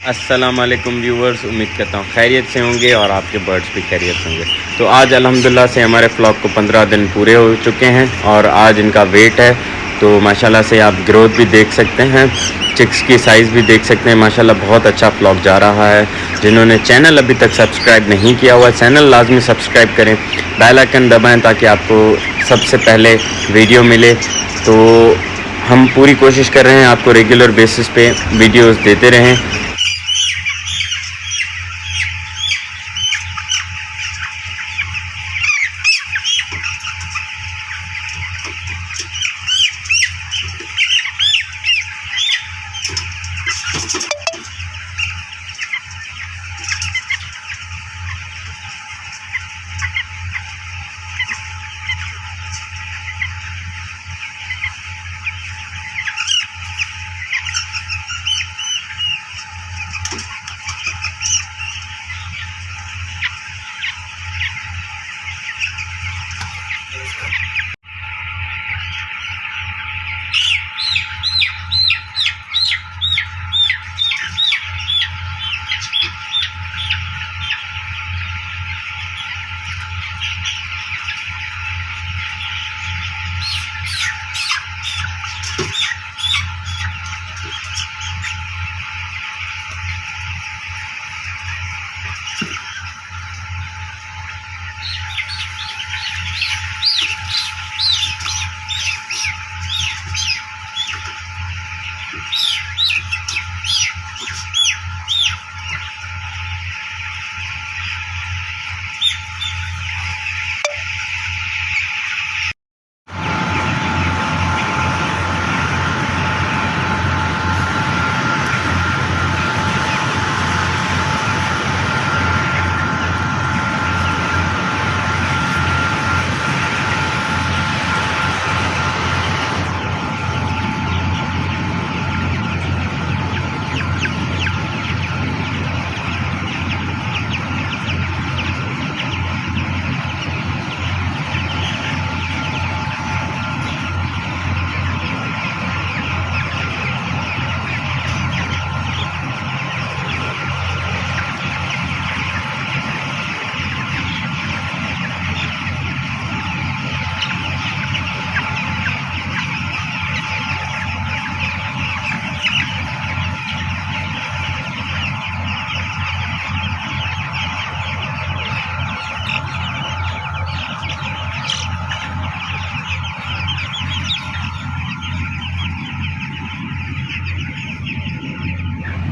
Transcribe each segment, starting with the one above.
अस्सलाम वालेकुम व्यूवर्स, उम्मीद करता हूँ खैरियत से होंगे और आपके बर्ड्स भी खैरियत से होंगे। तो आज अल्हम्दुलिल्लाह से हमारे फ्लॉक को 15 दिन पूरे हो चुके हैं और आज इनका वेट है। तो माशाल्लाह से आप ग्रोथ भी देख सकते हैं, चिक्स की साइज़ भी देख सकते हैं। माशाल्लाह बहुत अच्छा फ्लॉक जा रहा है। जिन्होंने चैनल अभी तक सब्सक्राइब नहीं किया हुआ, चैनल लाजमी सब्सक्राइब करें, बेल आइकन दबाएँ ताकि आपको सबसे पहले वीडियो मिले। तो हम पूरी कोशिश कर रहे हैं आपको रेगुलर बेसिस पे वीडियोस देते रहें।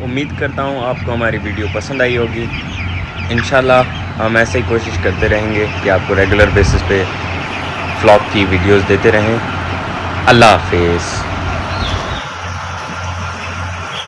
उम्मीद करता हूँ आपको हमारी वीडियो पसंद आई होगी। इंशाल्लाह हम ऐसे ही कोशिश करते रहेंगे कि आपको रेगुलर बेसिस पे फ्लॉक की वीडियोस देते रहें। अल्लाह हाफिज़।